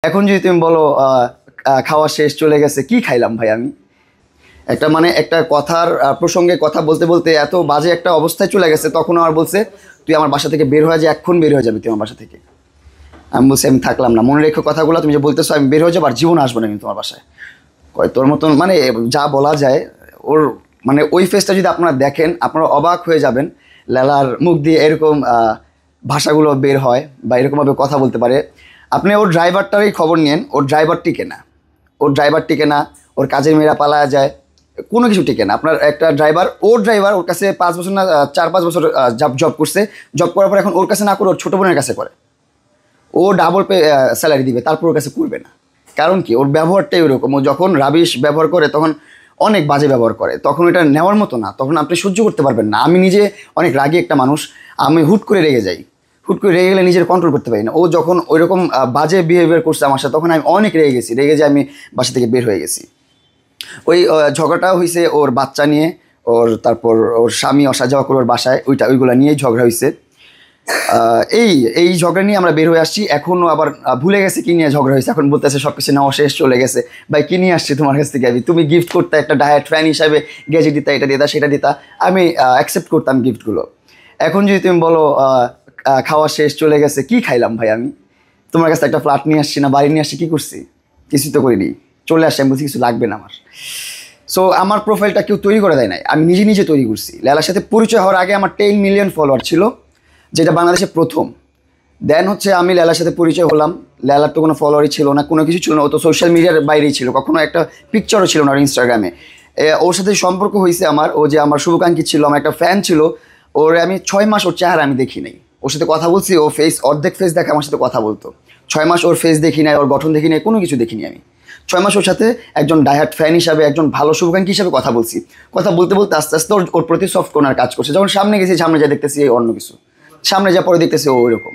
এখন যদি তুমি বলো খাওয়া শেষ চলে গেছে, কি খাইলাম ভাই আমি? একটা কথার প্রসঙ্গে কথা বলতে বলতে এত বাজে একটা অবস্থায় চলে গেছে, তখন আমার বলছে তুই আমার বাসা থেকে বের হয়ে যা, এখন বের হয়ে যাবি তুই আমার বাসা থেকে। আমি বলছি আমি থাকলাম না, মনে রেখো কথাগুলো, তুমি যে বলতেছো আমি বের হয়ে যাবো, আর জীবন আসবো না আমি তোমার বাসায়। কয় তোর মতন মানে যা বলা যায় ওর, মানে ওই ফেসটা যদি আপনারা দেখেন আপনারা অবাক হয়ে যাবেন। লেলার মুখ দিয়ে এরকম ভাষাগুলো বের হয় বা এরকমভাবে কথা বলতে পারে। আপনি ওর ড্রাইভারটারই খবর নিন, ওর ড্রাইভার টিকে না, ওর কাজের মেয়েরা পালায়া যায়, কোনো কিছু টিকে না। আপনার একটা ড্রাইভার ওর কাছে 5 বছর না 4-5 বছর জব করছে, জব করার পর এখন ওর কাছে না করে ওর ছোটো বোনের কাছে করে। ও ডাবল স্যালারি দিবে, তারপর ওর কাছে করবে না। কারণ কি, ওর ব্যবহারটাই ওরকম। ও যখন রাবিশ ব্যবহার করে তখন অনেক বাজে ব্যবহার করে, তখন এটা নেওয়ার মতো না, তখন আপনি সহ্য করতে পারবেন না। আমি নিজে অনেক রাগী একটা মানুষ, আমি হুট করে রেগে যাই, হুট করে রেগে গেলে নিজের কন্ট্রোল করতে পারি না। ও যখন ওইরকম বাজে বিহেভিয়ার করছে আমার সাথে, তখন আমি অনেক রেগে যাই, আমি বাসা থেকে বের হয়ে গেছি। ওই ঝগড়াটাও হয়েছে ওর বাচ্চা নিয়ে, তারপর ওর স্বামী আসা যাওয়া করে ওর বাসায়, ওইগুলো নিয়েই ঝগড়া হয়েছে। এই ঝগড়া নিয়ে আমরা বের হয়ে আসছি। এখনও আবার ভুলে গেছে কি নিয়ে ঝগড়া হয়েছে, এখন বলতেছে সব কিছু নেওয়া শেষ, চলে গেছে। ভাই কী নিয়ে আসছি তোমার কাছ থেকে? তুমি গিফট করতে একটা ডায়েট ফ্যান হিসাবে গেজে দিতা, এটা দিতা সেটা দিতা, আমি অ্যাকসেপ্ট করতাম গিফটগুলো। এখন যদি তুমি বলো খাওয়া শেষ চলে গেছে, কি খাইলাম ভাই আমি? তোমার কাছে একটা ফ্ল্যাট নিয়ে আসছি না বাড়ি নিয়ে আসছি, কী করছি? কিছুই তো করিনি, চলে আসছি। আমি বলছি কিছু লাগবে না আমার। সো আমার প্রোফাইলটা কেউ তৈরি করে দেয় নাই, আমি নিজে তৈরি করছি। লেলার সাথে পরিচয় হওয়ার আগে আমার 10 মিলিয়ন ফলোয়ার ছিল, যেটা বাংলাদেশে প্রথম। দেন হচ্ছে আমি লেলার সাথে পরিচয় হলাম। লেলার তো কোনো ফলোয়ারই ছিল না, কোনো কিছু ছিল না, ও তো সোশ্যাল মিডিয়ার বাইরেই ছিল, কখনো একটা পিকচারও ছিল না ওর ইনস্টাগ্রামে। ওর সাথে সম্পর্ক হয়েছে আমার, ও যে আমার শুভাকাঙ্ক্ষী ছিল, আমার একটা ফ্যান ছিল। ওর আমি 6 মাস ওর চেহারা আমি দেখি নাই, ওর সাথে কথা বলছি, ও অর্ধেক ফেস দেখে আমার সাথে কথা বলতো। 6 মাস ওর ফেস দেখি নাই, ওর গঠন দেখি নাই, কোনো কিছু দেখিনি আমি। 6 মাস ওর সাথে একজন ডাইহার্ট ফ্যান হিসাবে, একজন ভালো শুভাকাঙ্ক্ষী হিসাবে কথা বলছি। কথা বলতে বলতে আস্তে আস্তে ওর প্রতি সফট কর্নার কাজ করছে। যখন সামনে গেছি, সামনে যা দেখতেছি অন্য কিছু, সামনে যা পরে দেখতেছি ও ওইরকম।